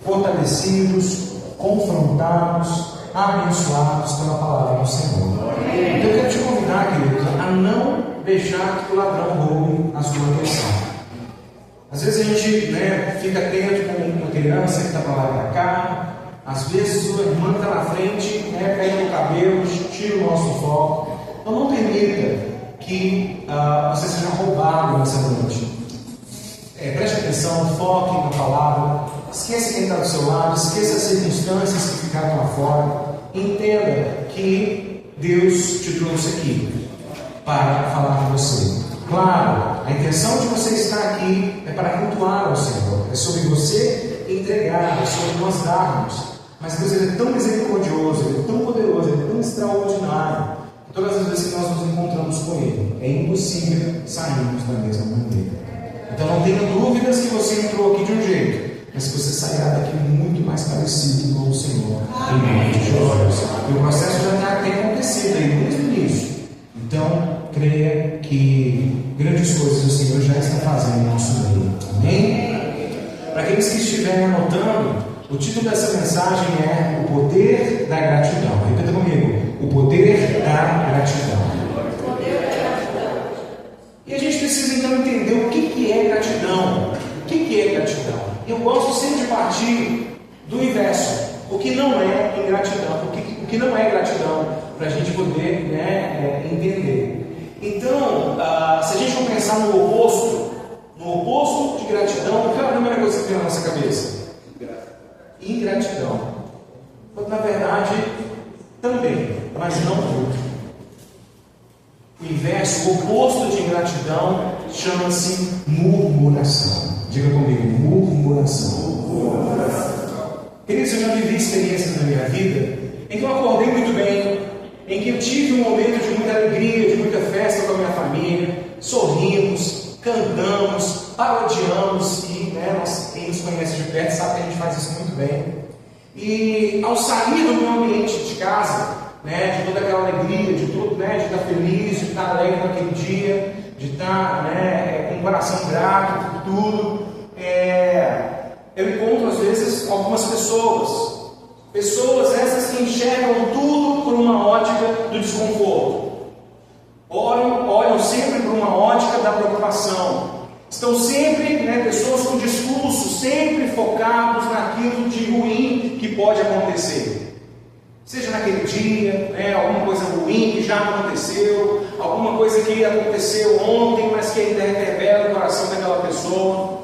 fortalecidos, confrontados, abençoados pela palavra do Senhor. Então eu quero te convidar, queridos, a não deixar que o ladrão roube a sua atenção. Às vezes a gente fica atento com uma criança que está para lá e para cá. Às vezes sua irmã está na frente, pega no cabelo, tira o nosso foco. Então não permita que você seja roubado nessa noite. Preste atenção, foque na palavra. Esqueça quem está do seu lado, esqueça as circunstâncias que ficaram lá fora. Entenda que Deus te trouxe aqui para falar com você. Claro, a intenção de você estar aqui é para cultuar ao Senhor, é sobre você entregar, é sobre nós darmos. Mas Deus, Ele é tão misericordioso, Ele é tão poderoso, Ele é tão extraordinário, que todas as vezes que nós nos encontramos com Ele, é impossível sairmos da mesma maneira. Então não tenha dúvidas que você entrou aqui de um jeito, mas que você sairá daqui muito mais parecido com o Senhor, em nome de Jesus. E o processo já tem acontecido aí mesmo nisso. Então, creia que grandes coisas o Senhor já está fazendo em nosso meio. Amém? Para aqueles que estiverem anotando, o título dessa mensagem é O Poder da Gratidão. Repita comigo: O Poder da Gratidão. E a gente precisa então entender o que é gratidão. O que é gratidão? Eu gosto sempre de partir do inverso. O que não é ingratidão? O que não é gratidão? Para a gente poder entender. Então, se a gente for pensar no oposto de gratidão, qual é a primeira coisa que vem na nossa cabeça? Ingratidão. Na verdade, também, mas não tudo. O inverso, o oposto de ingratidão, chama-se murmuração. Diga comigo: murmuração. Queridos, eu já vivi experiências na minha vida em que eu acordei muito bem, em que eu tive um momento de muita alegria, de muita festa com a minha família, sorrimos, cantamos, parodiamos, e quem nos conhece de perto sabe que a gente faz isso muito bem. E ao sair do meu ambiente de casa, de toda aquela alegria, de estar feliz, de estar alegre naquele dia, de estar com o coração grato por tudo, eu encontro às vezes algumas pessoas essas que enxergam tudo por uma ótica do desconforto, olham sempre por uma ótica da preocupação, estão sempre, pessoas com discursos sempre focados naquilo de ruim que pode acontecer, seja naquele dia, alguma coisa ruim que já aconteceu, alguma coisa que aconteceu ontem, mas que ainda reverbera o coração daquela pessoa,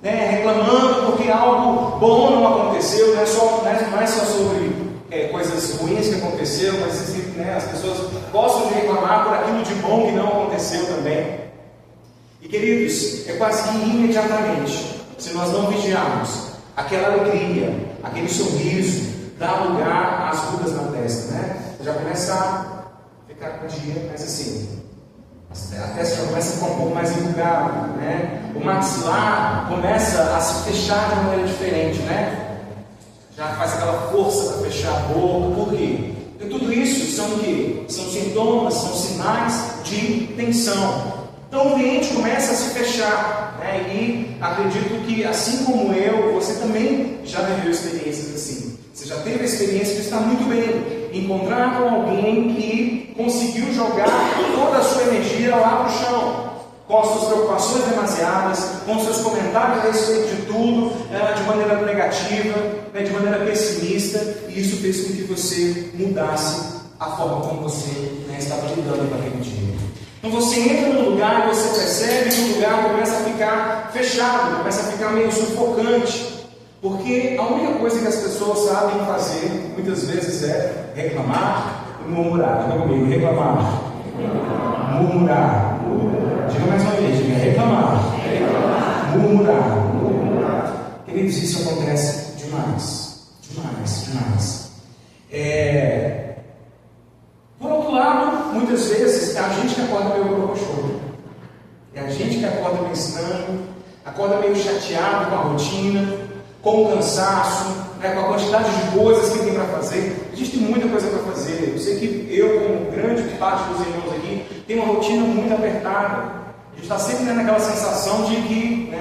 reclamando porque algo bom não aconteceu, não é só sobre coisas ruins que aconteceram, mas as pessoas gostam de reclamar por aquilo de bom que não aconteceu também. E queridos, é quase que imediatamente, se nós não vigiarmos, aquela alegria, aquele sorriso dá lugar às rugas na testa, Você já começa a ficar com o dia mais assim, a testa já começa a ficar um pouco mais enrugada, O maxilar começa a se fechar de uma maneira diferente, Já faz aquela força para fechar a boca. Por quê? Porque tudo isso são o quê? São sintomas, são sinais de tensão. Então o ambiente começa a se fechar, E acredito que, assim como eu, você também já viveu experiências assim. Você já teve a experiência de estar muito bem, encontrar com alguém que conseguiu jogar toda a sua energia lá para o chão, com as suas preocupações demasiadas, com os seus comentários a respeito de tudo, de maneira negativa, de maneira pessimista, e isso fez com que você mudasse a forma como você estava lidando com aquele dia. Então você entra num lugar e você percebe que o lugar começa a ficar fechado, começa a ficar meio sufocante, porque a única coisa que as pessoas sabem fazer, muitas vezes, é reclamar e murmurar. Diga comigo: reclamar, murmurar. Diga mais uma vez: diga reclamar, murmurar. Queridos, isso acontece demais. Por outro lado, muitas vezes é a gente que acorda meio brocochô, é a gente que acorda meio estranho, acorda meio chateado com a rotina, com o cansaço, com a quantidade de coisas que tem para fazer. A gente tem muita coisa para fazer. Eu sei que eu, como grande parte dos irmãos aqui, tem uma rotina muito apertada. A gente está sempre naquela sensação de que,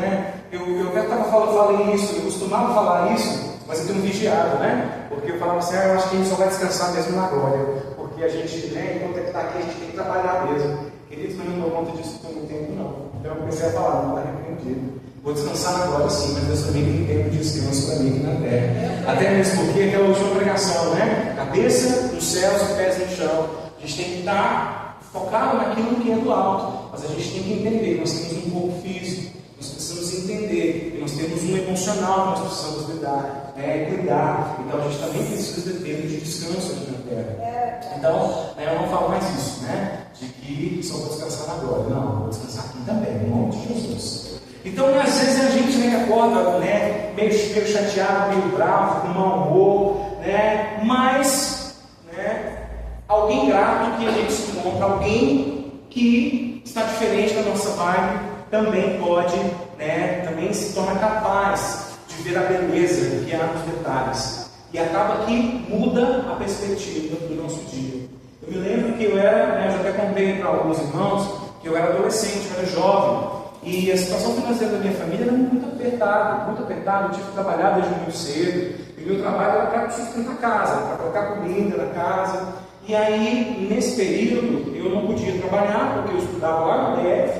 eu até falei isso, eu costumava falar isso, Mas eu tenho vigiado, né? Porque eu falava assim, eu acho que a gente só vai descansar mesmo na glória. Porque a gente, né, enquanto é que está aqui, a gente tem que trabalhar mesmo. Queridos, mas eu não dou conta disso por muito tempo, não. Então eu comecei a falar, não está repreendido. Vou descansar na glória sim, mas Deus também tem tempo de descanso para mim aqui na terra. Até mesmo porque aquela última pregação, né? Cabeça nos céus e pés no chão. A gente tem que estar focado naquilo que é do alto. Mas a gente tem que entender que nós temos um corpo físico. Nós precisamos entender que nós temos um emocional que nós precisamos lidar, cuidar. Então a gente também precisa de tempo de descanso aqui na terra. Então, eu não falo mais isso, né? De que só vou descansar na glória. Não, vou descansar aqui também, em nome de Jesus. Então, às vezes a gente acorda, né, meio chateado, meio bravo, com mau humor, né? Mas, né, alguém grato que a gente se encontra, alguém que está diferente da nossa vibe, também pode, né, também se torna capaz de ver a beleza que há nos detalhes. E acaba que muda a perspectiva do nosso dia. Eu me lembro que eu era, né, eu já até contei para alguns irmãos, que eu era adolescente, eu era jovem. E a situação financeira da minha família era muito apertada. Eu tive que trabalhar desde muito cedo. E meu trabalho era para sustentar a casa, para colocar comida na casa. E aí, nesse período, eu não podia trabalhar, porque eu estudava lá no DF.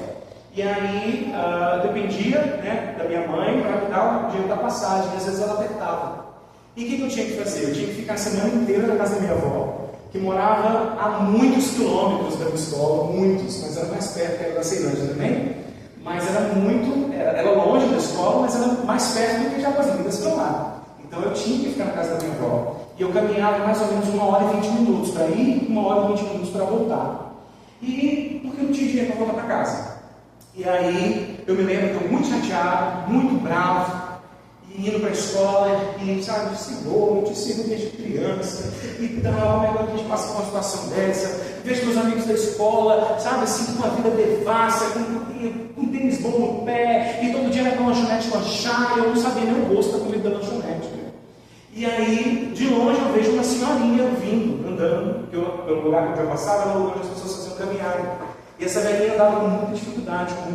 E aí, dependia, né, da minha mãe para me dar o dinheiro da passagem. Às vezes ela apertava. E o que eu tinha que fazer? Eu tinha que ficar a semana inteira na casa da minha avó, que morava a muitos quilômetros da minha escola, muitos, mas era mais perto que era da Ceilândia também. Mas era longe da escola, mas era mais perto do que Jaguariúna para lá. Então eu tinha que ficar na casa da minha avó. E eu caminhava mais ou menos 1h20 para ir, 1h20 para voltar. E porque eu não tinha dinheiro para voltar para casa. E aí eu me lembro que eu muito chateado, muito bravo, e indo para a escola, e sabe, Senhor, eu te sigo desde criança, e tal, agora a gente passa por uma situação dessa, vejo meus amigos da escola, sabe, assim, com uma vida devassa, com tênis bom no pé, e todo dia vai para uma lanchonete lanchar, e eu não sabia nem o gosto da comida da lanchonete. E aí, de longe, eu vejo uma senhorinha vindo, andando, pelo lugar que eu já passava, era o lugar onde as pessoas faziam caminhada. E essa velhinha andava com muita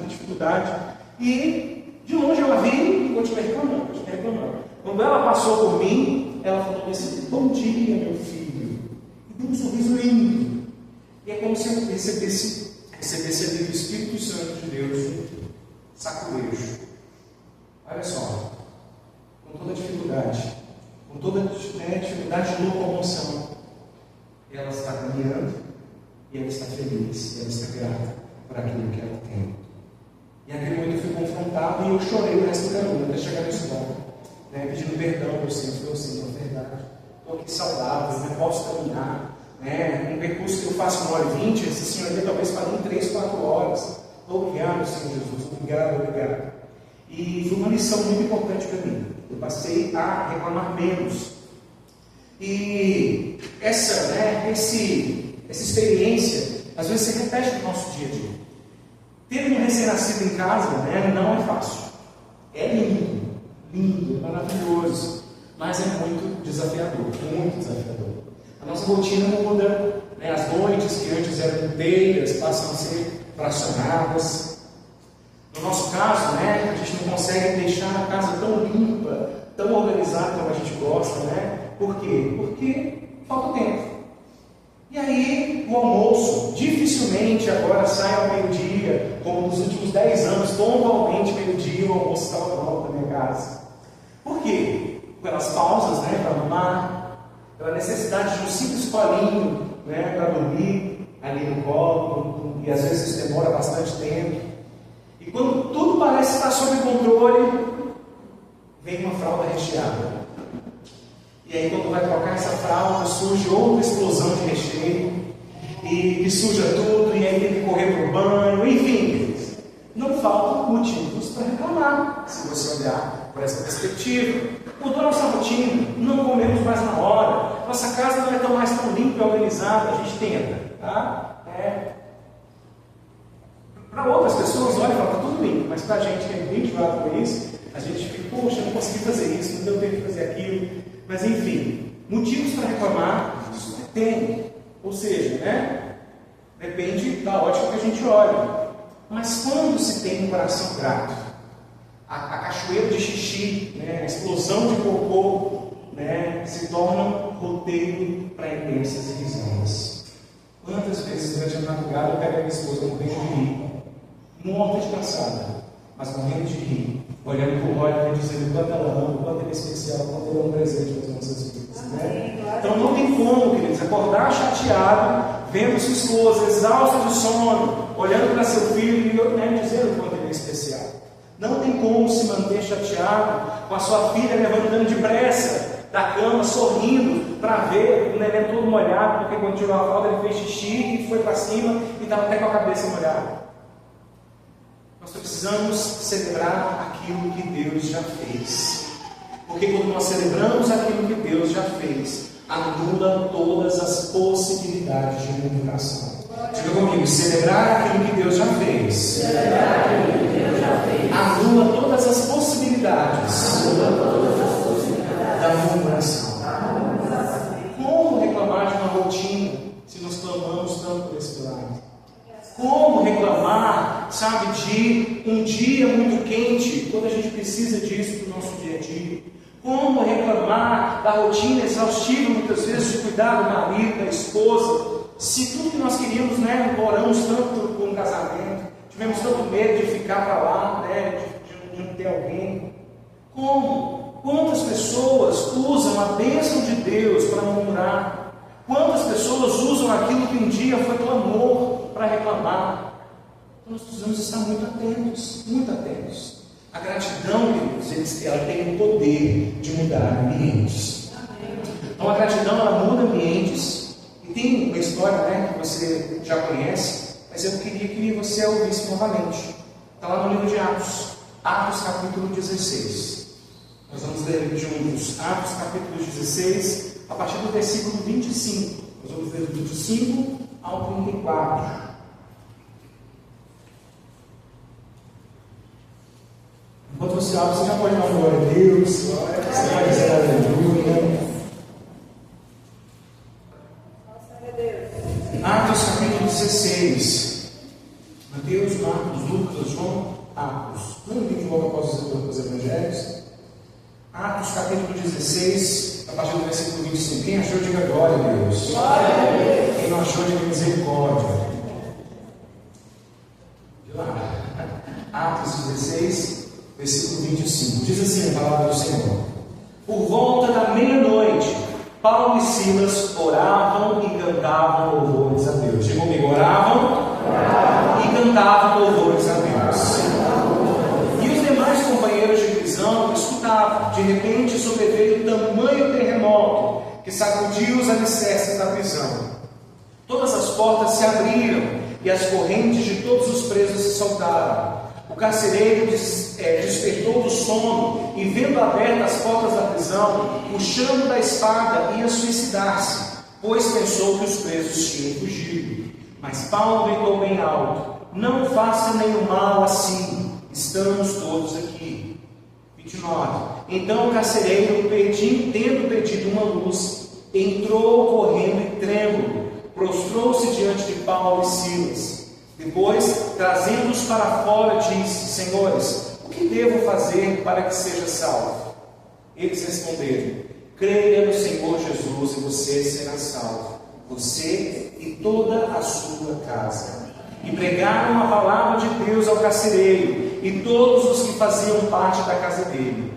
dificuldade, e de longe eu a vi e continuei reclamando. Quando ela passou por mim, ela falou assim: bom dia, meu filho. E deu um sorriso lindo. E é como se eu recebesse ali do Espírito Santo de Deus, saculejo. Olha só, com toda dificuldade, dificuldade de locomoção, ela está caminhando e ela está feliz, ela está grata por aquilo que ela tem. E naquele momento eu fui confrontado e eu chorei o resto do caminho, até chegar no escola, né, pedindo perdão ao Senhor. É verdade, estou aqui saudável, não posso caminhar, né, um percurso que eu faço 1h20, essa senhoria talvez faria em 3, 4 horas. Obrigado, Senhor Jesus, obrigado. E foi uma lição muito importante para mim. Eu passei a reclamar menos. E essa experiência, às vezes se repete no nosso dia a dia. Ter um recém-nascido em casa, né, não é fácil. É lindo, é maravilhoso, mas é muito desafiador. A nossa rotina muda, né, as noites que antes eram inteiras passam a ser fracionadas. No nosso caso, né, a gente não consegue deixar a casa tão limpa, tão organizada como a gente gosta, né? Por quê? Porque falta tempo. E aí, o almoço dificilmente agora sai ao meio-dia, como nos últimos 10 anos, pontualmente meio-dia o almoço estava pronto na minha casa. Por quê? Pelas pausas, né, para arrumar, pela necessidade de um simples colinho, né, para dormir ali no colo, e às vezes isso demora bastante tempo. E quando tudo parece estar sob controle, vem uma fralda recheada. E aí quando vai trocar essa fralda, surge outra explosão de recheio, e que suja tudo, e aí tem que correr para o banho, enfim. Não faltam motivos para reclamar, se você olhar por essa perspectiva. Mudou nossa rotina, não comemos mais na hora, nossa casa não é mais tão limpa e organizada, a gente tenta, tá? Para outras pessoas, olha e fala, está tudo limpo, mas para a gente que é bem enjoado com isso, a gente fica, poxa, não consegui fazer isso, não deu tempo de fazer aquilo. Mas enfim, motivos para reclamar, tem. Ou seja, né? Depende da ótica que a gente olha. Mas quando se tem um coração grato, a cachoeira de xixi, né, a explosão de cocô roteiro para intensas e risonhas. Quantas vezes durante a madrugada eu pego a minha esposa morrendo de rir, morta de cansada, mas morrendo de rir, olhando para o olho e dizendo quanto ela ama, quanto ele é especial, quanto ele é um presente para as nossas vidas. Né? Então não tem como, queridos, acordar chateado, vendo sua esposa exausta de sono, olhando para seu filho e dizendo quanto ele é especial. Não tem como se manter chateado com a sua filha levantando depressa da cama, sorrindo, para ver o neném todo molhado, porque quando tirou a fralda ele fez xixi e foi para cima e estava até com a cabeça molhada. Nós precisamos celebrar aquilo que Deus já fez. Porque quando nós celebramos aquilo que Deus já fez, anula todas as possibilidades de murmuração. Diga comigo, celebrar aquilo que Deus já fez. Celebrar aquilo que Deus já fez. Anula todas as possibilidades. Da murmuração. Como reclamar de uma rotina se nós clamamos tanto por esse milagre? Como reclamar, sabe, de um dia muito quente, quando a gente precisa disso para o nosso dia a dia? Como reclamar da rotina exaustiva, muitas vezes, de cuidar do marido, da esposa, se tudo que nós queríamos, oramos tanto por um casamento, tivemos tanto medo de ficar para lá, de não ter alguém? Como? Quantas pessoas usam a bênção de Deus para murmurar? Quantas pessoas usam aquilo que um dia foi clamor para reclamar? Então nós precisamos estar muito atentos, muito atentos. A gratidão, queridos, ela tem o poder de mudar ambientes. Então a gratidão, ela muda ambientes. E tem uma história, que você já conhece, mas eu queria que você a ouvisse novamente. Está lá no livro de Atos, Atos capítulo 16. Nós vamos ler juntos Atos capítulo 16, a partir do versículo 25. Nós vamos ler do 25 ao 34. Enquanto você abre, você já pode dar uma glória a Deus, você vai dizer aleluia. Atos capítulo 16. Mateus, Marcos, Lucas, João, Atos. Não livro de volta após os evangelhos. Atos capítulo 16, a partir do versículo 25. Quem achou, diga glória a Deus. Glória a Deus. Quem não achou, diga misericórdia. De lá. Atos 16, versículo 25. Diz assim a palavra do Senhor: por volta da meia-noite, Paulo e Silas oravam e cantavam louvores a Deus. Diga comigo, oravam e cantavam louvores a Deus. Companheiros de prisão escutavam. De repente sobreveio tamanho terremoto que sacudiu os alicerces da prisão. Todas as portas se abriram e as correntes de todos os presos se soltaram. O carcereiro despertou do sono e, vendo abertas as portas da prisão, puxando da espada, ia suicidar-se, pois pensou que os presos tinham fugido. Mas Paulo gritou bem alto: não faça nenhum mal assim. Estamos todos aqui. 29. Então o carcereiro, tendo pedido uma luz, entrou correndo e trêmulo, prostrou-se diante de Paulo e Silas. Depois, trazendo-os para fora, disse: senhores, o que devo fazer para que seja salvo? Eles responderam: creia no Senhor Jesus e você será salvo, você e toda a sua casa. E pregaram a palavra de Deus ao carcereiro e todos os que faziam parte da casa dele.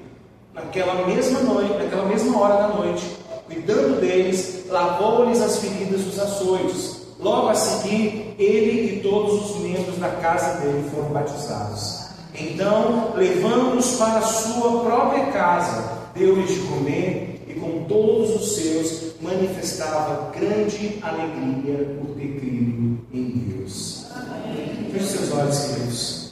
Naquela mesma hora da noite, cuidando deles, lavou-lhes as feridas dos açoites. Logo a seguir, ele e todos os membros da casa dele foram batizados. Então, levando-os para a sua própria casa, deu-lhes de comer, e com todos os seus manifestava grande alegria por ter crido em Deus. Feche seus olhos, queridos.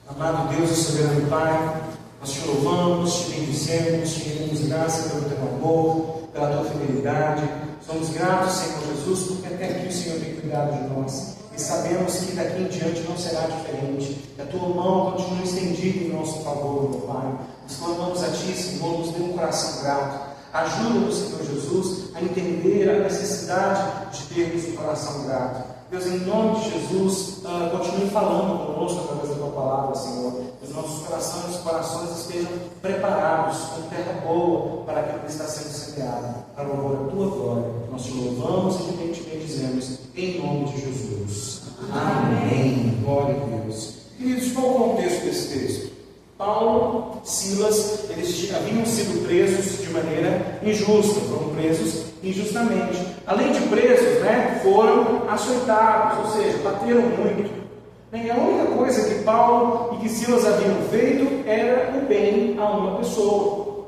Amado Deus e soberano Pai, nós te louvamos, te bendizemos, te rendemos graça pelo teu amor, pela tua fidelidade. Somos gratos, Senhor Jesus, porque até aqui o Senhor tem cuidado de nós. E sabemos que daqui em diante não será diferente. Que a tua mão continue estendida em nosso favor, meu Pai. Nós clamamos a ti, Senhor, nos dê um coração grato. Ajuda-nos, Senhor Jesus, a entender a necessidade de termos um coração grato. Deus, em nome de Jesus, continue falando conosco através da tua palavra, Senhor. Que os nossos corações estejam preparados com terra boa para aquilo que está sendo semeado, para louvor da tua tua glória. Nós te louvamos e te bendizemos em nome de Jesus. Amém. Glória a Deus. Queridos, qual o contexto desse texto? Paulo, Silas, eles haviam sido presos de maneira injusta, foram presos injustamente. Além de presos, foram açoitados, ou seja, bateram muito. E a única coisa que Paulo e que Silas haviam feito era o bem a uma pessoa.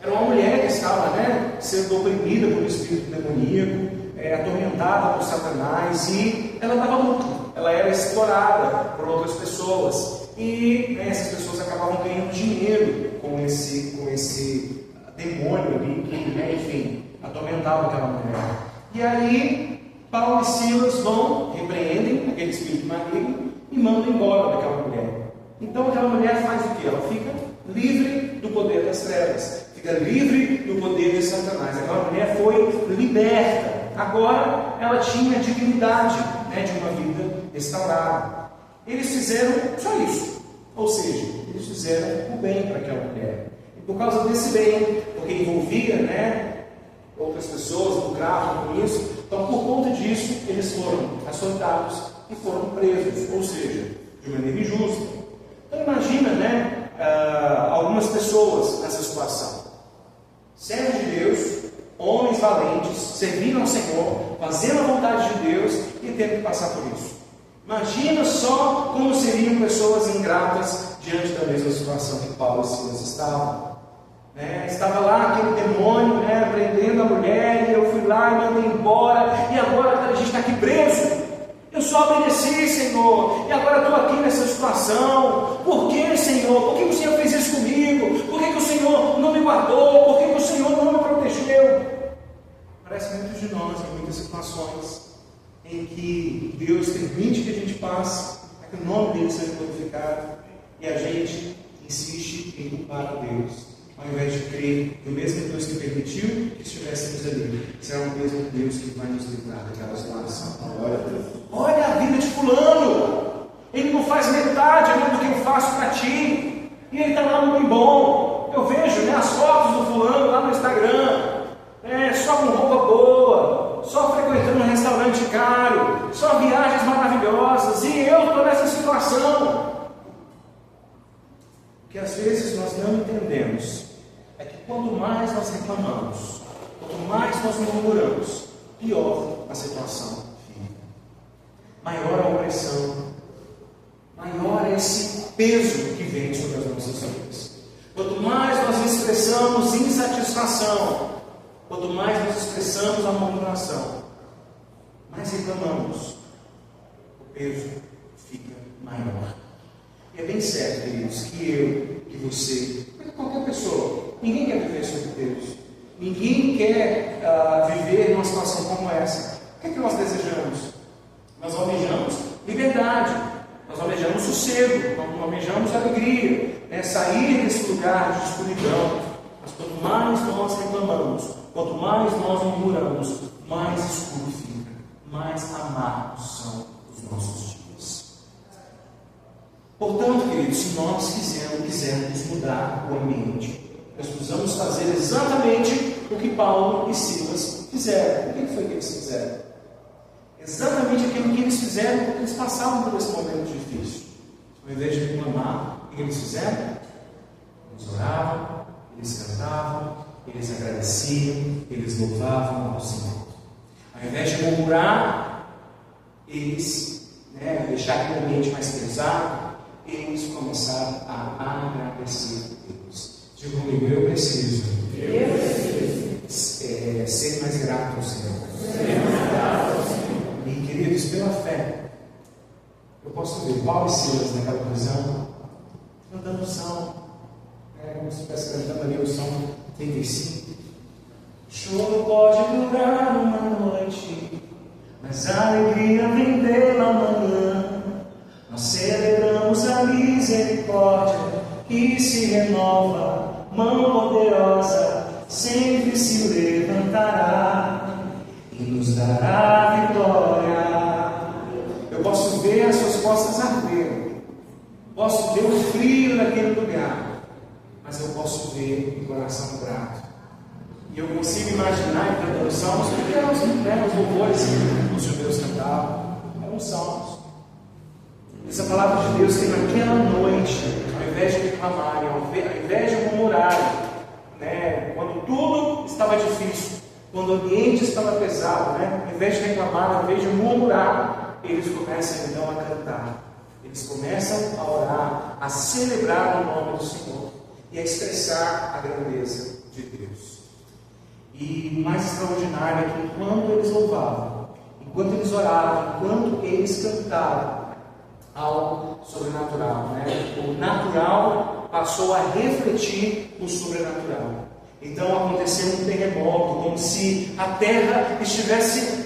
Era uma mulher que estava sendo oprimida por um espírito demoníaco, atormentada por Satanás, e ela dava lucro, ela era explorada por outras pessoas, e essas pessoas acabavam ganhando dinheiro com esse demônio ali, que enfim, atormentava aquela mulher. E aí, Paulo e Silas repreendem aquele espírito maligno e mandam embora daquela mulher. Então aquela mulher faz o que? Ela fica livre do poder das trevas, fica livre do poder de Satanás. Aquela mulher foi liberta. Agora ela tinha a dignidade de uma vida restaurada. Eles fizeram só isso, ou seja, eles fizeram o bem para aquela mulher. E por causa desse bem, porque envolvia outras pessoas, lucravam com isso, então por conta disso eles foram açoitados e foram presos, ou seja, de maneira injusta. Então imagina algumas pessoas nessa situação, servos de Deus, homens valentes, servindo ao Senhor, fazendo a vontade de Deus e tendo que passar por isso. Imagina só como seriam pessoas ingratas diante da mesma situação que Paulo e Silas estavam. Estava lá aquele demônio prendendo a mulher, e eu fui lá e mandei embora, e agora a gente está aqui preso. Eu só obedeci, Senhor, e agora estou aqui nessa situação. Por que, Senhor? Por que o Senhor fez isso comigo? Por que o Senhor não me guardou? Por que o Senhor não me protegeu? Parece muitos de nós em muitas situações em que Deus permite que a gente passe, para que o nome dele seja glorificado, e a gente insiste em culpar a Deus, ao invés de crer que o mesmo Deus que permitiu que estivéssemos ali, será o mesmo Deus que vai nos livrar daquela situação. Olha a vida de fulano, ele não faz metade do que eu faço para ti, e ele está lá no bem bom. Eu vejo as fotos do fulano lá no Instagram, só com roupa boa, só frequentando um restaurante caro, só viagens maravilhosas, e eu estou nessa situação. O que às vezes nós não entendemos é que quanto mais nós reclamamos, quanto mais nós murmuramos, pior a situação fica. Maior a opressão, maior é esse peso que vem sobre as nossas vidas. Quanto mais nós expressamos insatisfação, quanto mais nós expressamos a murmuração, mais reclamamos, o peso fica maior. E é bem certo, queridos, que eu, que você, qualquer pessoa, ninguém quer viver sobre Deus. Ninguém quer viver numa situação como essa. O que é que nós desejamos? Nós almejamos liberdade, nós almejamos sossego, nós almejamos alegria, sair desse lugar de escuridão. Mas quanto mais nós reclamamos, quanto mais nós murmuramos, mais escuro fica, mais amargos são os nossos dias. Portanto, queridos, se nós quisermos mudar o ambiente, nós precisamos fazer exatamente o que Paulo e Silas fizeram. O que foi que eles fizeram? Exatamente aquilo que eles fizeram porque eles passavam por esse momento difícil. Ao invés de reclamar, o que eles fizeram? Eles oravam, eles cantavam, eles agradeciam, eles louvavam ao Senhor. Ao invés de murmurar, eles deixaram aquele ambiente mais pesado, eles começaram a agradecer a Deus. Diga comigo, eu preciso ser mais grato ao Senhor. E queridos, pela fé, eu posso ver Paulo e Silas naquela prisão, cantando o salmo, como se estivesse cantando ali o salmo 35. O choro pode durar uma noite, mas a alegria vem pela manhã. Nós celebramos a misericórdia que se renova, mão poderosa sempre se levantará e nos dará vitória. Eu posso ver as suas costas arder, posso ver o frio naquele lugar, mas eu posso ver o coração grato. E eu consigo imaginar, cantando salmos, porque eram os louvores que os judeus cantavam, eram salmos. Essa palavra de Deus que naquela noite, ao invés de reclamarem, ao invés de murmurarem, né, quando tudo estava difícil, quando o ambiente estava pesado, né, ao invés de reclamar, ao invés de murmurar, eles começam então a cantar. Eles começam a orar, a celebrar o nome do Senhor e a expressar a grandeza de Deus. E o mais extraordinário é que enquanto eles louvavam, enquanto eles oravam, enquanto eles cantavam, algo sobrenatural, né? O natural passou a refletir o sobrenatural. Então aconteceu um terremoto, como se a terra estivesse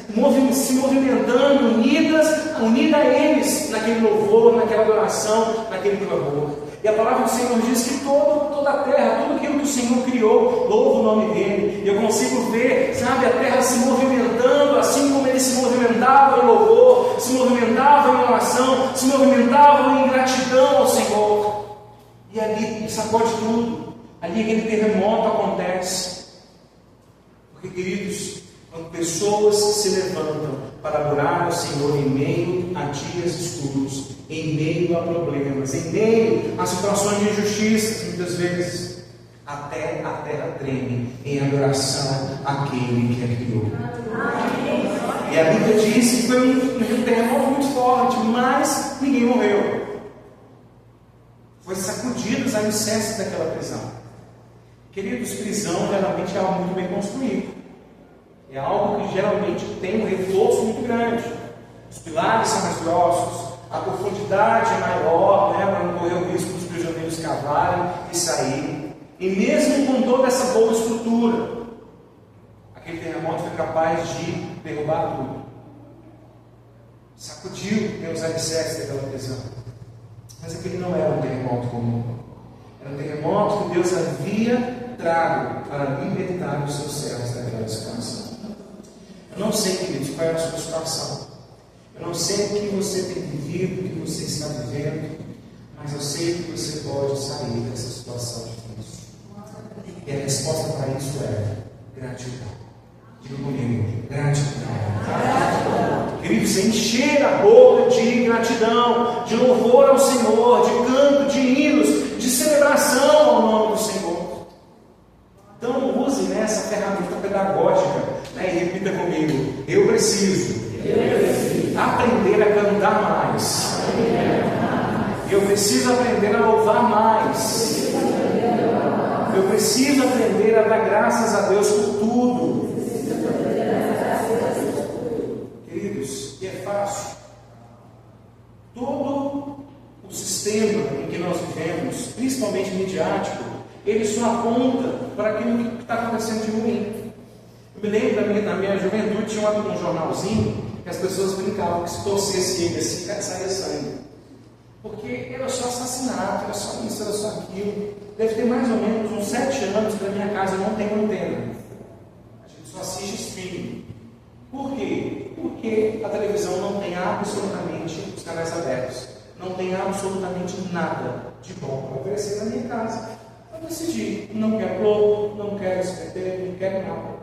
se movimentando, unida a eles naquele louvor, naquela adoração, naquele clamor. E a palavra do Senhor diz que toda a terra, tudo aquilo que o Senhor criou, louva o nome dele. E eu consigo ver, sabe, a terra se movimentando, assim como ele se movimentava em louvor, se movimentava em oração, se movimentava em gratidão ao Senhor. E ali sacode tudo. Ali aquele terremoto acontece. Porque, queridos, quando pessoas se levantam para adorar ao Senhor em meio a dias escuros, em meio a problemas, em meio a situações de injustiça, muitas vezes, até a terra treme em adoração àquele que a criou. E a Bíblia diz que foi um terremoto muito forte, mas ninguém morreu. Foi sacudido os alicerces daquela prisão. Queridos, prisão geralmente é algo muito bem construído. É algo que geralmente tem um reforço muito grande. Os pilares são mais grossos, a profundidade é maior, né, para não correr o risco dos prisioneiros cavarem e saírem. E mesmo com toda essa boa estrutura, aquele terremoto foi capaz de derrubar tudo. Sacudiu, né, os alicerces daquela prisão. Mas aquele não era um terremoto comum. Era um terremoto que Deus havia trago para libertar os seus servos daquela situação. Eu não sei, queridos, qual é a sua situação. Eu não sei o que você tem vivido, o que você está vivendo, mas eu sei que você pode sair dessa situação difícil. E a resposta para isso é gratidão. Diga comigo, gratidão. Queridos, encher a boca de gratidão, de louvor ao Senhor, de canto, de hinos, de celebração ao nome do Senhor. Então use nessa ferramenta pedagógica, né, e repita comigo: eu preciso aprender a cantar mais. Eu preciso aprender a louvar mais. Eu preciso aprender a dar graças a Deus por tudo. Queridos, e é fácil. Todo o sistema em que nós vivemos, principalmente midiático, ele só aponta para aquilo que está acontecendo de ruim. Eu me lembro na minha juventude, tinha um jornalzinho que as pessoas brincavam que se torcesse ele assim, saia sangue. Porque era só assassinato, era só isso, era só aquilo. Deve ter mais ou menos uns 7 anos que na minha casa não tem antena. A gente só assiste streaming. Por quê? Porque a televisão não tem absolutamente os canais abertos. Não tem absolutamente nada de bom para oferecer na minha casa. Eu decidi, não quero Globo, não quero SBT, não quero nada.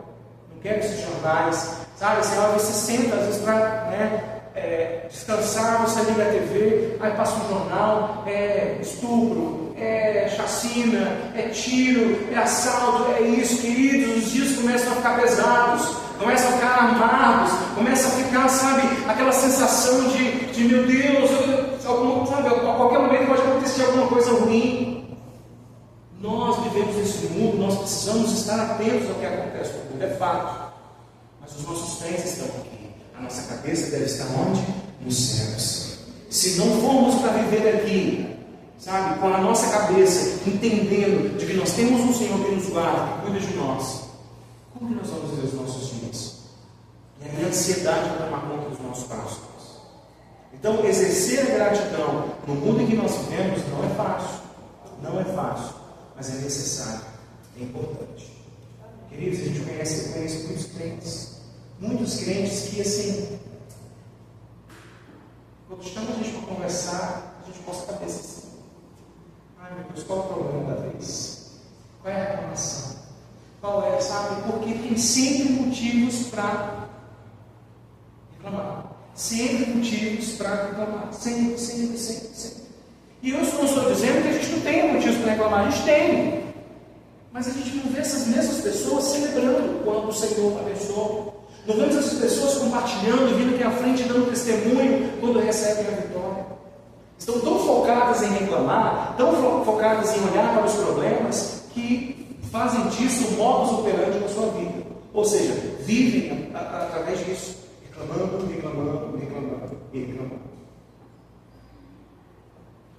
Não quero esses jornais, sabe? Você senta às vezes para descansar, você liga a TV, aí passa um jornal, estupro, chacina, tiro, assalto, isso, queridos. Os dias começam a ficar pesados, começam a ficar amargos, começa a ficar, sabe, aquela sensação de meu Deus, a qualquer momento pode acontecer alguma coisa ruim. Nós vivemos nesse mundo, nós precisamos estar atentos ao que acontece no mundo, é fato. Mas os nossos pés estão aqui. A nossa cabeça deve estar onde? Nos céus. Se não formos para viver aqui, sabe, com a nossa cabeça, entendendo de que nós temos um Senhor que nos guarda, que cuida de nós, como que nós vamos viver os nossos dias? E a minha ansiedade vai tomar conta dos nossos passos. Então, exercer a gratidão no mundo em que nós vivemos não é fácil. Não é fácil. Mas é necessário, é importante. Queridos, a gente conhece muitos crentes que, assim, quando chamam a gente para conversar, a gente coça a cabeça assim: ai meu Deus, qual é o problema da vez? Qual é a reclamação? Qual é, sabe, Porque tem sempre motivos para reclamar. Sempre motivos para reclamar. Sempre, sempre, sempre, sempre. E eu não estou dizendo que a gente não tenha motivos para reclamar, a gente tem. Mas a gente não vê essas mesmas pessoas celebrando quando o Senhor abençoa. Não vemos essas pessoas compartilhando, vindo aqui à frente, dando testemunho quando recebem a vitória. Estão tão focadas em reclamar, tão focadas em olhar para os problemas, que fazem disso o modus operandi da sua vida. Ou seja, vivem através disso, reclamando, reclamando, reclamando e reclamando.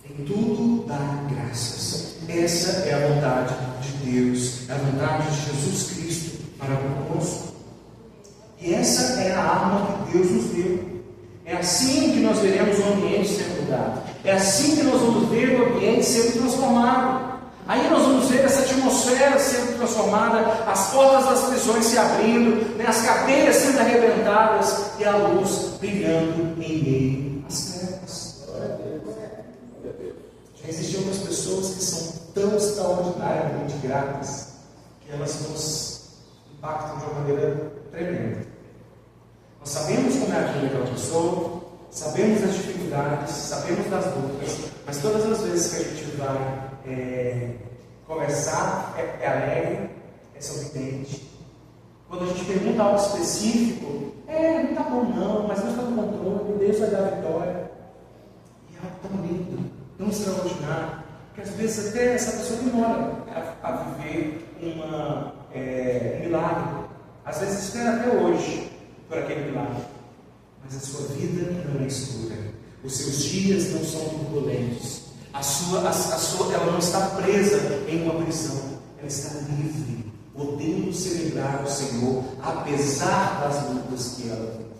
Em tudo dá graças. Essa é a vontade de Deus, é a vontade de Jesus Cristo para conosco. E essa é a arma que Deus nos deu. É assim que nós veremos o ambiente sendo mudado. É assim que nós vamos ver o ambiente sendo transformado. Aí nós vamos ver essa atmosfera sendo transformada, as portas das prisões se abrindo, as cadeias sendo arrebentadas e a luz brilhando em meio às trevas. Já existem outras pessoas que são tão extraordinariamente gratas que elas nos impactam de uma maneira tremenda. Nós sabemos como é a vida daquela pessoa, sabemos das dificuldades, sabemos das lutas, mas todas as vezes que a gente vai conversar, é alegre, é sorridente. Quando a gente pergunta algo específico, não está bom não, mas Deus está no controle, Deus vai dar a vitória. E é algo tão lindo, tão extraordinário, que às vezes até essa pessoa demora a viver um milagre. Às vezes espera até hoje por aquele milagre. Mas a sua vida não é escura. Os seus dias não são turbulentos. Ela não está presa em uma prisão. Ela está livre, podendo celebrar o Senhor, apesar das lutas que ela vive.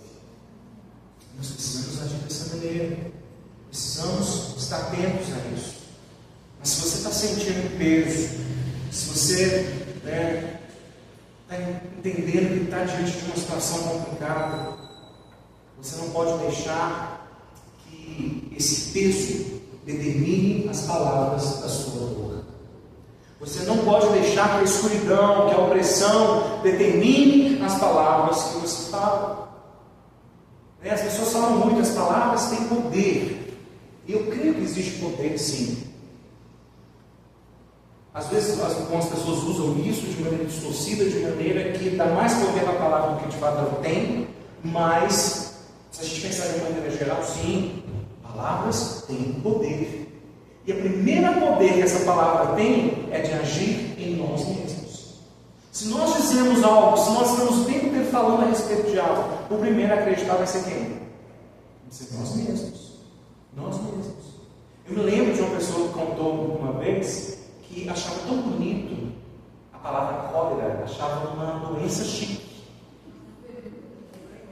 Nós precisamos agir dessa maneira. Precisamos estar atentos a isso. Mas se você está sentindo peso, se você está entendendo que está diante de uma situação complicada, você não pode deixar que esse peso determine as palavras da sua boca. Você não pode deixar que a escuridão, que a opressão determine as palavras que você fala. As pessoas falam muito, as palavras têm poder. E eu creio que existe poder, sim. Às vezes algumas pessoas usam isso de maneira distorcida, de maneira que dá mais poder à palavra do que de fato ela tem, mas se a gente pensar de maneira geral, sim, palavras têm poder. E o primeiro poder que essa palavra tem é de agir em nós mesmos. Se nós dizemos algo, se nós estamos o tempo inteiro falando a respeito de algo, o primeiro a acreditar vai ser quem? Vai ser nós mesmos. Nós mesmos. Eu me lembro de uma pessoa que contou uma vez que achava tão bonito a palavra cólera, achava uma doença chique.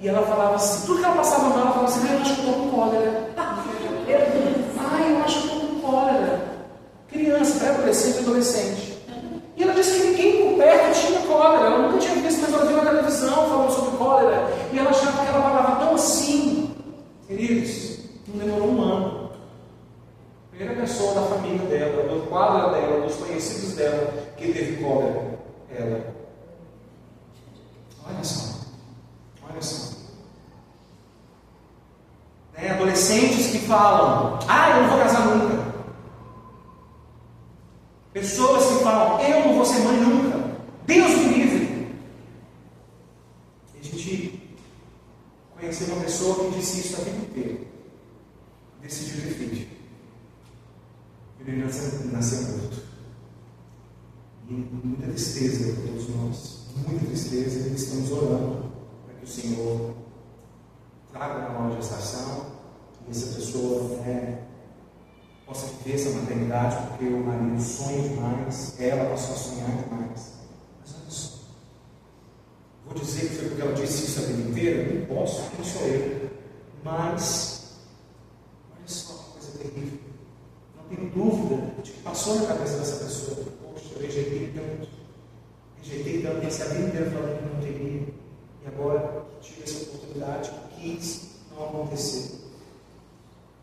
E ela falava assim, tudo que ela passava mal, ela falava assim, eu acho que eu estou com cólera. Eu acho que eu estou com cólera. Criança, pré-adolescente, adolescente. E ela disse que ninguém por perto tinha cólera. Ela nunca tinha visto, mas ela viu na televisão falando sobre cólera. E ela achava que ela falava tão assim. Queridos, não demorou um ano. A primeira pessoa da família dela, do quadro dela, dos conhecidos dela, que teve cólera, ela. Olha só. Olha só. Adolescentes que falam, eu não vou casar nunca. Pessoas que falam, eu não vou ser mãe nunca. Deus me livre. E a gente conheceu uma pessoa que disse isso a vida inteira. Decidiu ter filho. Ele nasceu morto. E muita tristeza para todos nós. Muita tristeza. E estamos orando para que o Senhor traga uma nova gestação e essa pessoa possa viver essa maternidade, porque o marido sonha demais, ela passou a sonhar demais. Mas olha só, vou dizer que foi porque ela disse isso a vida inteira? Não posso, quem sou eu? Mas olha só que coisa terrível. Não tenho dúvida de que passou na cabeça dessa pessoa. Poxa, eu rejeitei tanto, essa vida inteira falando que não teria, e agora que tive essa oportunidade, quis não acontecer.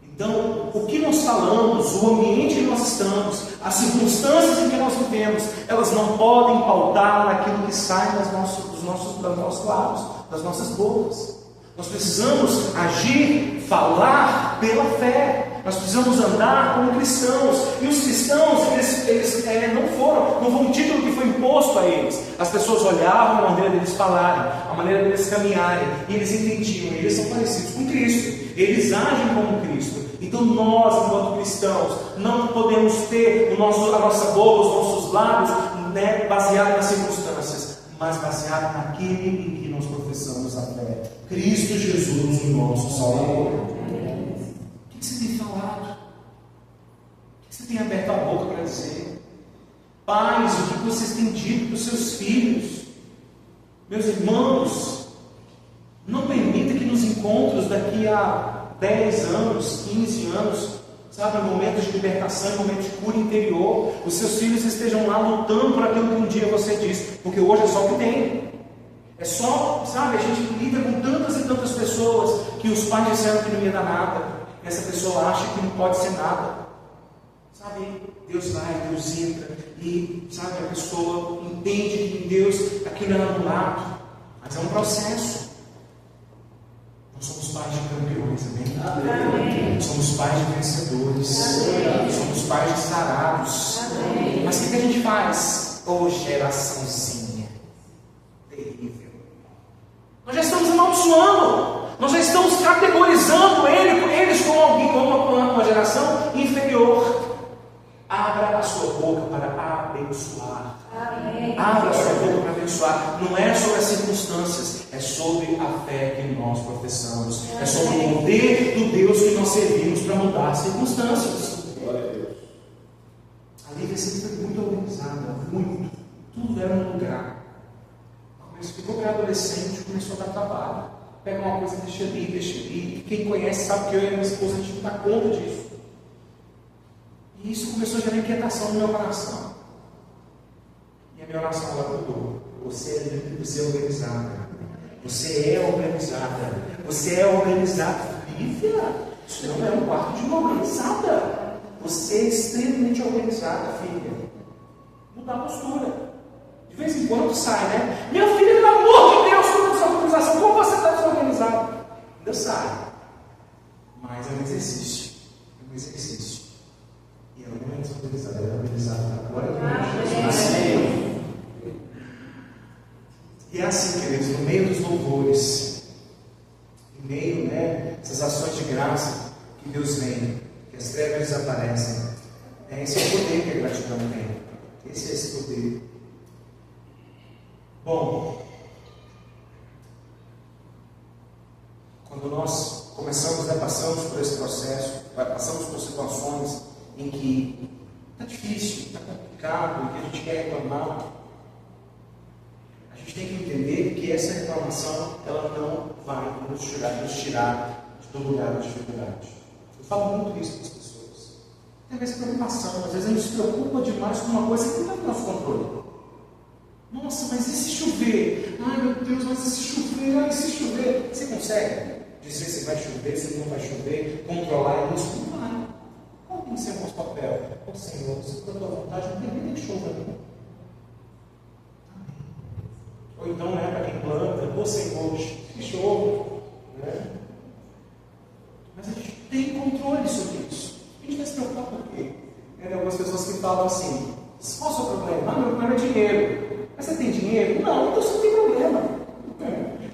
Então, o que nós falamos, o ambiente que nós estamos, As circunstâncias em que nós vivemos, elas não podem pautar naquilo que sai dos nossos lábios, das nossas bocas. Nós precisamos agir, falar pela fé. Nós precisamos andar como cristãos. E os cristãos, eles não foram um título que foi imposto a eles. As pessoas olhavam a maneira deles falarem, a maneira deles caminharem, e eles entendiam, eles são parecidos com Cristo. Eles agem como Cristo. Então nós, enquanto cristãos, não podemos ter a nossa boca, os nossos lábios, baseado nas circunstâncias, mas baseado naquele em que nós professamos a fé. Cristo Jesus, o nosso Salvador. O que você tem falado? O que você tem aberto a boca para dizer? Pais, o que vocês têm dito para os seus filhos? Meus irmãos, não permita que nos encontros daqui a 10 anos, 15 anos, sabe, momentos de libertação, momentos de cura interior, os seus filhos estejam lá lutando por aquilo que um dia você disse, porque hoje é só o que tem. É só, sabe, a gente lida com tantas e tantas pessoas que os pais disseram que não ia dar nada, e essa pessoa acha que não pode ser nada. Sabe, Deus vai, Deus entra, e sabe, a pessoa entende que em Deus aquilo é anulado, mas é um processo. Nós somos pais de campeões, amém? Somos pais de vencedores, somos pais de sarados. Mas o que a gente faz? Ô geraçãozinha terrível, nós já estamos amaldiçoando, nós já estamos categorizando eles como alguém, como uma geração inferior. Abra a sua boca para abençoar. Amém. Abra a sua boca para abençoar. Não é sobre as circunstâncias, é sobre a fé que nós professamos. Amém. É sobre o poder do Deus que nós servimos para mudar as circunstâncias. Glória a Deus. A Lívia sempre foi muito organizada, muito. Tudo era no lugar. Mas ficou pré-adolescente, começou a dar trabalho. Pega uma coisa, deixa ali, deixa ali. E quem conhece sabe que eu e a minha esposa a gente não dá conta disso. E isso começou a gerar inquietação no meu coração. E a minha oração agora mudou. Você é livre, você é organizada. Você é organizada. Você é organizada. Lívia, isso não é um quarto de uma organizada. Você é extremamente organizada, filha. Mudar a postura. De vez em quando sai, né? Minha filha, pelo amor de Deus, toda desorganização. Como você está desorganizada? Ainda sai. Mas é um exercício. É um exercício. E ela não é desorganizada, ela é organizada na glória de Deus. E é assim, queridos, no meio dos louvores, em meio, essas ações de graça que Deus vem, que as trevas desaparecem. Esse é o poder que a gratidão tem. Esse é esse poder. Bom, quando nós começamos, passamos por esse processo, passamos por situações em que está difícil, está complicado, em que a gente quer reclamar, a gente tem que entender que essa reclamação ela não vai nos tirar do lugar da dificuldade. Eu falo muito isso para as pessoas. Tem essa preocupação, às vezes a gente se preocupa demais com uma coisa que não está no nosso controle. Nossa, mas e se chover? Ai meu Deus, mas e se chover? Ai, e se chover? Você consegue dizer se vai chover, se não vai chover, controlar isso? Não vai. Qual tem que ser o nosso papel? Ô Senhor, se for a tua vontade, não tem nem que chova. Ou então, para quem planta, ô Senhor, que chova. Mas a gente tem controle sobre isso. A gente vai se preocupar por quê? Tem algumas pessoas que falam assim: qual é o seu problema? Meu problema é dinheiro. Mas você tem dinheiro? Não, então você não tem problema.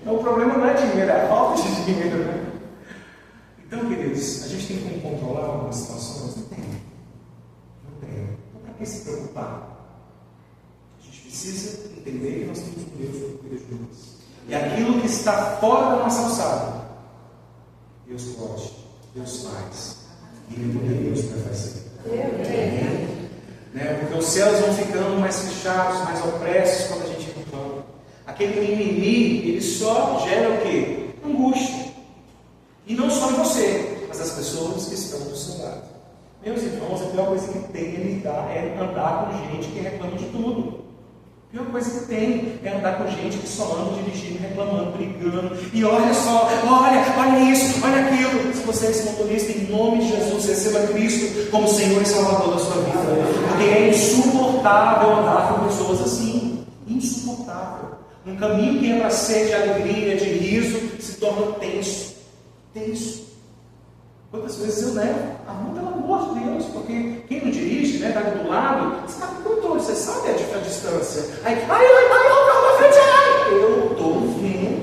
Então o problema não é dinheiro, é a falta de dinheiro. Então, queridos, a gente tem como controlar algumas situações? Não tem. Não tem. Então, para que se preocupar? A gente precisa entender que nós temos um Deus que cuida de nós. E aquilo que está fora da nossa alçada, Deus pode, Deus faz. E Ele é Deus para fazer. Porque os céus vão ficando mais fechados, mais opressos quando a gente reclama. Aquele mimimi, ele só gera o quê? Angústia. E não só em você, mas as pessoas que estão do seu lado. Meus irmãos, a pior coisa que tem é andar com gente que reclama de tudo. A pior coisa que tem é andar com gente que só anda dirigindo, reclamando, brigando. E olha só, olha isso, olha aquilo. Se você é esse motorista, em nome de Jesus, receba Cristo como Senhor e Salvador da sua vida. Porque é insuportável andar com pessoas assim. Insuportável. Um caminho que é para ser de alegria, de riso, se torna tenso. Tenso. Quantas vezes eu levo a mão, pelo amor de Deus, porque quem não dirige, né, está do lado, você está com controle, você sabe a distância. Aí, o carro na frente, eu estou vendo.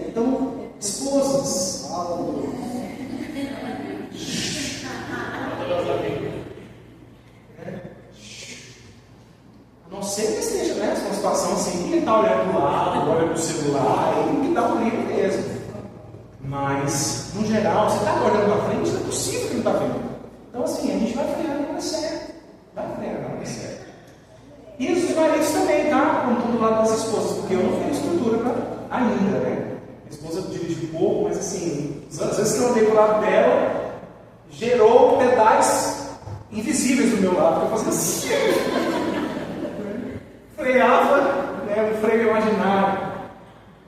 Então, esposas, a não ser que esteja, né, uma situação assim, que ele está olhando para o lado, olha para o celular, aí tem que dar um livro mesmo. Mas, no geral, você está olhando para frente, não é possível que não está vendo. Então, assim, a gente vai frear na hora certa. Vai frear na hora certa. E os maridos também, tá? Como todo lado das esposas, porque eu não tenho estrutura ainda, né? Minha esposa dirige um pouco, mas assim, às vezes que eu andei do lado dela, gerou pedais invisíveis do meu lado, porque eu fazia assim. Freava, né? Um freio imaginário.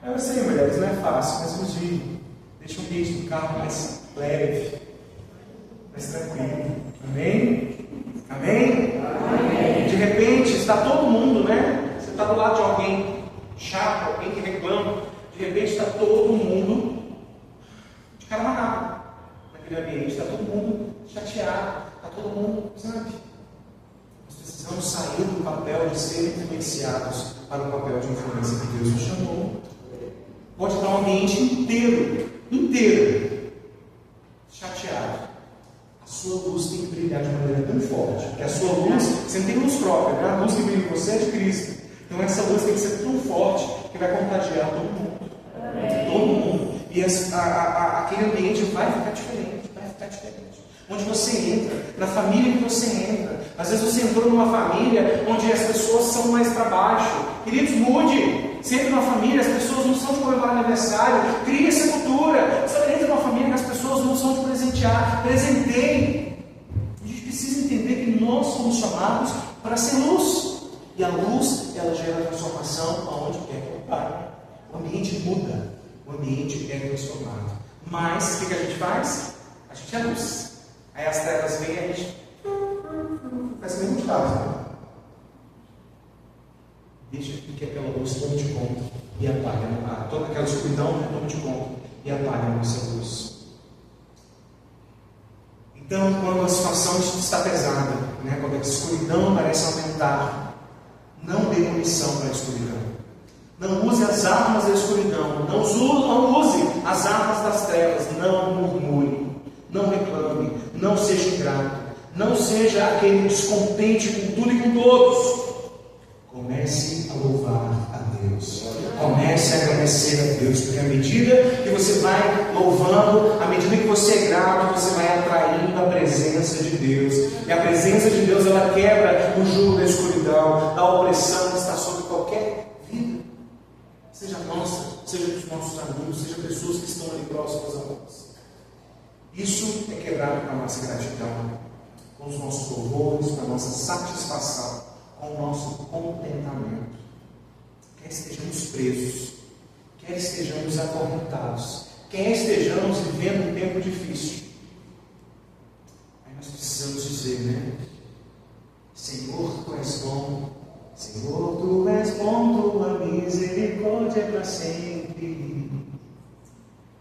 Eu sei, mulheres, não é fácil, mas um dia. Deixa o ambiente do carro mais leve, mais tranquilo. Amém? Amém? Amém? De repente, está todo mundo, né? Você está do lado de alguém chato, alguém que reclama. De repente, está todo mundo de cara amarrado naquele ambiente. Está todo mundo chateado. Está todo mundo, sabe? Nós precisamos sair do papel de ser influenciados para o papel de influência que Deus nos chamou. Pode estar um ambiente inteiro chateado. A sua luz tem que brilhar de maneira tão forte, porque a sua luz, você não tem luz própria, né? A luz que brilha em você é de Cristo. Então essa luz tem que ser tão forte que vai contagiar todo mundo. Todo mundo. E aquele ambiente vai ficar diferente. Onde você entra, na família que você entra. Às vezes você entrou numa família onde as pessoas são mais para baixo. Queridos, mude. Sempre numa família, as pessoas não são de comemorar aniversário. Crie essa cultura. Você entra numa família que as pessoas não são de presentear. Presenteiem. A gente precisa entender que nós somos chamados para ser luz. E a luz, ela gera transformação aonde quer que vai. O ambiente muda. O ambiente é transformado. Mas, o que a gente faz? A gente é luz. Aí as trevas vêm e a gente faz meio de casa. Deixa que aquela luz tome de conta e apaga. Toda aquela escuridão tome de conta e apaga a nossa luz. Então, quando a situação está pesada, né, quando a escuridão parece aumentar, não dê munição para a escuridão. Não use as armas da escuridão. Não use as armas das trevas. Não murmure. Não reclame. Não seja ingrato. Não seja aquele descontente com tudo e com todos. Comece a louvar a Deus. Comece a agradecer a Deus. Porque à medida que você vai louvando, à medida que você é grato, você vai atraindo a presença de Deus. E a presença de Deus, ela quebra o jugo da escuridão, da opressão que está sobre qualquer vida. Seja nossa, seja dos nossos amigos, seja pessoas que estão ali próximas a nós. Isso é quebrado com a nossa gratidão, com os nossos louvores, com a nossa satisfação, com o nosso contentamento. Quer estejamos presos, quer estejamos acorrentados, quer estejamos vivendo um tempo difícil. Aí nós precisamos dizer, né? Senhor, Tu és bom. Senhor, Tu és bom, Tua misericórdia é para sempre.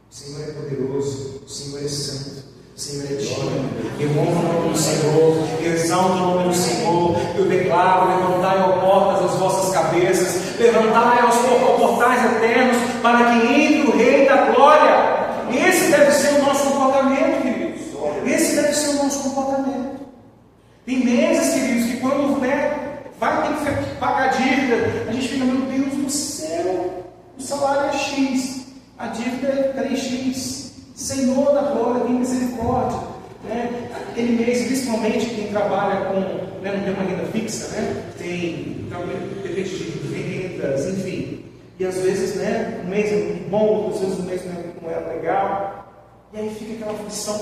O Senhor é poderoso, o Senhor é santo, o Senhor é digno. Eu honro o nome do Senhor, eu exalto o nome do Senhor, eu declaro: levantai, ó portas, as vossas cabeças, levantai aos portais eternos, para que entre o Rei da Glória. Esse deve ser o nosso comportamento, queridos. Esse deve ser o nosso comportamento. Tem meses, queridos, que quando vai ter que pagar dívida, a gente fica: meu Deus do céu, o salário é X, a dívida é 3X. Senhor da glória, tem misericórdia. Né? Aquele mês, principalmente quem trabalha com, né, não tem uma renda fixa, né? Tem depende de rendas, enfim. E às vezes, né, um mês é muito bom, outras vezes um mês não é legal. E aí fica aquela aflição,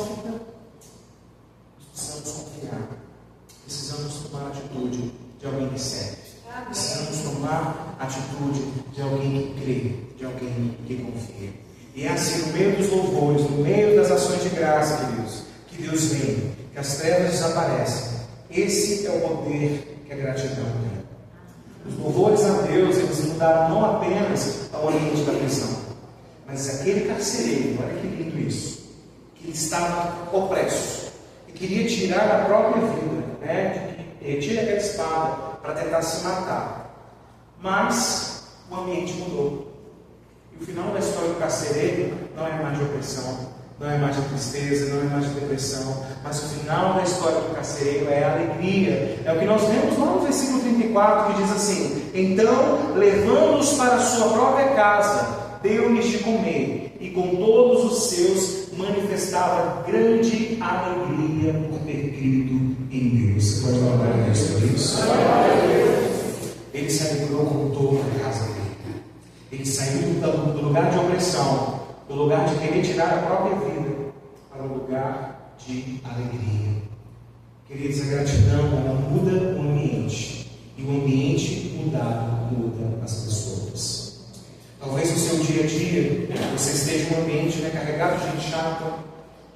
precisamos confiar. Precisamos tomar a atitude de de alguém que serve. Precisamos tomar atitude de alguém que crê, de alguém que confia. E é assim, no meio dos louvores, no meio das ações de graça, queridos, que Deus vem, que as trevas desaparecem. Esse é o poder que a gratidão tem. Os louvores a Deus, eles mudaram não apenas o ambiente da prisão, mas aquele carcereiro, olha que lindo isso, que ele estava opresso e queria tirar a própria vida, né? Tira aquela espada para tentar se matar. Mas o ambiente mudou. E o final da história do carcereiro não é mais de opressão, não é mais de tristeza, não é mais de depressão, mas o final da história do carcereiro é a alegria. É o que nós vemos lá no versículo 34, que diz assim: então, levando-os para a sua própria casa, deu-lhes de comer, e com todos os seus manifestava grande alegria por ter crido em Deus. Você pode falar para isso? Ele se alegrou com toda a casa dele. Ele saiu do lugar de opressão, do lugar de querer tirar a própria vida, para o lugar de alegria. Queridos, a gratidão, ela muda o ambiente. E o ambiente mudado muda as pessoas. Talvez no seu dia a dia, você esteja em um ambiente carregado de gente chata,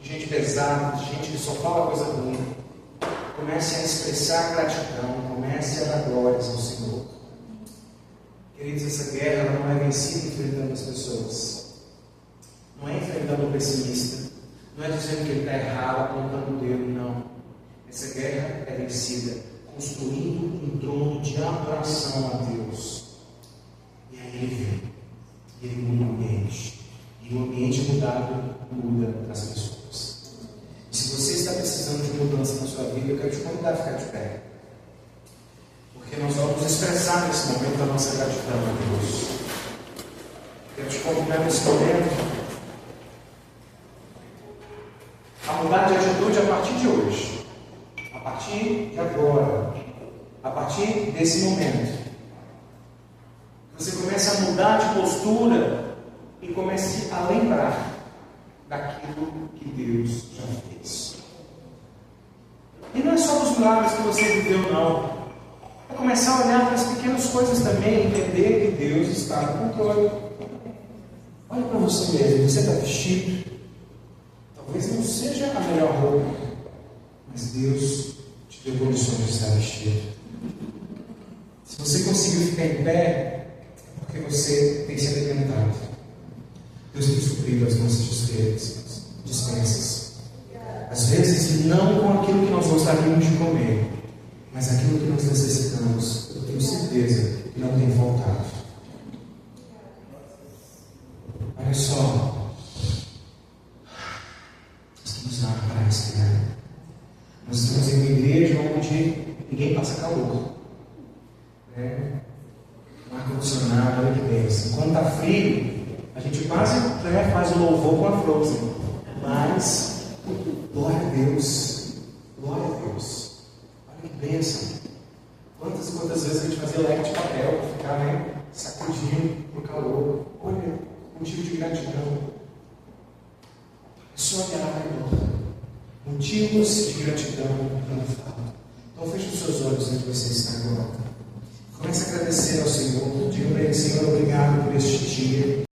de gente pesada, de gente que só fala coisa ruim. Comece a expressar gratidão, comece a dar glórias ao Senhor. Queridos, essa guerra não é vencida enfrentando as pessoas. Não é enfrentando o pessimista. Não é dizendo que ele está errado, apontando o dedo, não. Essa guerra é vencida construindo um trono de adoração a Deus. E aí ele vem. E ele muda o ambiente. E o ambiente mudado muda as pessoas. E se você está precisando de mudança na sua vida, eu quero te convidar a ficar de pé. Porque nós vamos expressar nesse momento a nossa gratidão a Deus. Quero te convidar nesse momento a mudar de atitude a partir de hoje, a partir de agora, a partir desse momento. Você comece a mudar de postura e comece a lembrar daquilo que Deus já fez. E não é só dos milagres que você viveu, não. É começar a olhar para as pequenas coisas também e entender que Deus está no controle. Olha para você mesmo, você está vestido. Talvez não seja a melhor roupa, mas Deus te deu condições de estar vestido. Se você conseguiu ficar em pé, é porque você tem se alimentado. Deus tem suprido as nossas dispensas. Às vezes, não com aquilo que nós gostaríamos de comer, mas aquilo que nós necessitamos. Eu tenho certeza que não tem faltado. Olha só. Para respirar. Nós estamos em uma igreja onde ninguém passa calor. Um ar-condicionado, olha que bênção. Quando está frio, a gente quase faz o louvor com a Frozen. Mas, glória a Deus. Glória a Deus. Olha que bênção. Quantas vezes a gente fazia leque de papel para ficar sacudindo para o calor. Olha, motivo de gratidão. É só olhar ao redor. Motivos de gratidão não faltam. Então feche os seus olhos onde você está agora. Comece a agradecer ao Senhor. Diga para Ele: Senhor, obrigado por este dia.